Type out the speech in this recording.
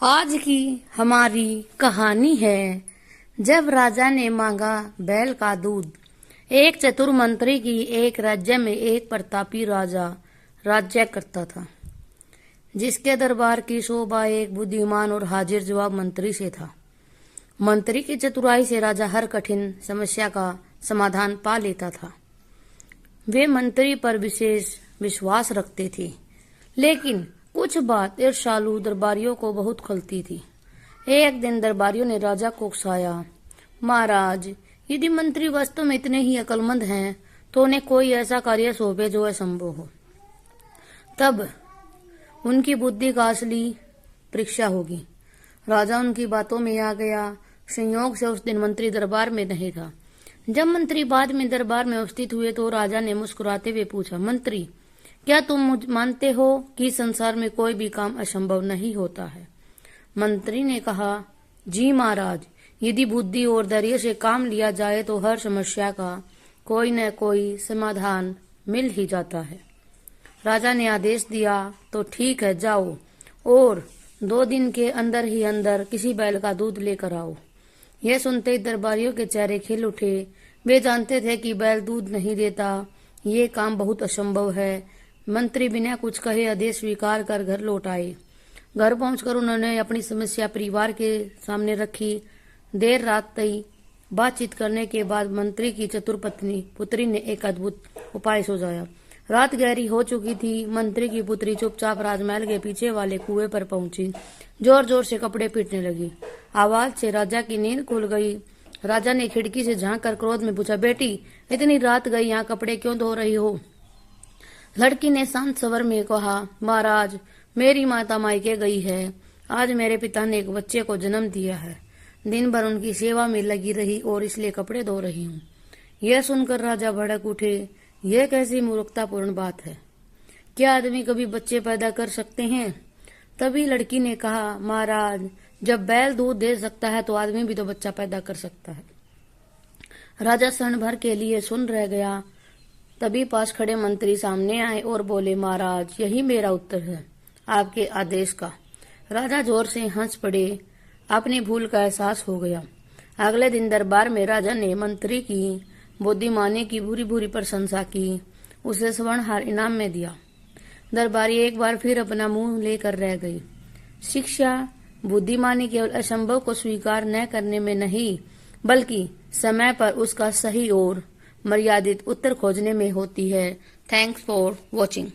आज की हमारी कहानी है जब राजा ने मांगा बैल का दूध। एक चतुर मंत्री की एक राज्य में एक प्रतापी राजा राज्य करता था, जिसके दरबार की शोभा एक बुद्धिमान और हाजिर जवाब मंत्री से था। मंत्री की चतुराई से राजा हर कठिन समस्या का समाधान पा लेता था। वे मंत्री पर विशेष विश्वास रखते थे, लेकिन कुछ बात ईर्ष्यालु दरबारियों को बहुत खलती थी। एक दिन दरबारियों ने राजा को उकसाया, महाराज, यदि मंत्री वास्तव में इतने ही अक्लमंद हैं तो उन्हें कोई ऐसा कार्य सौंपे जो असंभव हो। तब उनकी बुद्धि का असली परीक्षा होगी। राजा उनकी बातों में आ गया। संयोग से उस दिन मंत्री दरबार में नहीं था। जब मंत्री बाद में दरबार में उपस्थित हुए तो राजा ने मुस्कुराते हुए पूछा, मंत्री, क्या तुम मानते हो कि संसार में कोई भी काम असंभव नहीं होता है? मंत्री ने कहा, जी महाराज, यदि बुद्धि और धैर्य से काम लिया जाए तो हर समस्या का कोई न कोई समाधान मिल ही जाता है। राजा ने आदेश दिया, तो ठीक है, जाओ और 2 दिन के अंदर ही अंदर किसी बैल का दूध लेकर आओ। यह सुनते ही दरबारियों के चेहरे खिल उठे। वे जानते थे कि बैल दूध नहीं देता, ये काम बहुत असंभव है। मंत्री बिना कुछ कहे आदेश स्वीकार कर घर लौट आए। घर पहुंचकर उन्होंने अपनी समस्या परिवार के सामने रखी। देर रात तक बातचीत करने के बाद मंत्री की चतुर पुत्री ने एक अद्भुत उपाय सुझाया। रात गहरी हो चुकी थी। मंत्री की पुत्री चुपचाप राजमहल के पीछे वाले कुएं पर पहुंची। जोर जोर से कपड़े पीटने लगी। आवाज से राजा की नींद खुल गई। राजा ने खिड़की से झांक कर क्रोध में पूछा, बेटी, इतनी रात गई, यहाँ कपड़े क्यों धो रही हो? लड़की ने शांत स्वर में कहा, महाराज, मेरी माता मायके गई है। आज मेरे पिता ने एक बच्चे को जन्म दिया है। दिन भर उनकी सेवा में लगी रही और इसलिए कपड़े धो रही हूँ। यह सुनकर राजा भड़क उठे। यह कैसी मूर्खतापूर्ण बात है? क्या आदमी कभी बच्चे पैदा कर सकते हैं? तभी लड़की ने कहा, महाराज, जब बैल दूध दे सकता है तो आदमी भी तो बच्चा पैदा कर सकता है। राजा क्षण भर के लिए सुन रह गया। तभी पास खड़े मंत्री सामने आए और बोले, महाराज, यही मेरा उत्तर है आपके आदेश का। राजा जोर से हंस पड़े। अपनी भूल का एहसास हो गया। अगले दिन दरबार में राजा ने मंत्री की बुद्धिमानी की भूरी भूरी प्रशंसा की। उसे स्वर्णहार इनाम में दिया। दरबारी एक बार फिर अपना मुंह लेकर रह गई। शिक्षा बुद्धिमानी केवल असंभव को स्वीकार न करने में नहीं, बल्कि समय पर उसका सही और मर्यादित उत्तर खोजने में होती है। Thanks for watching.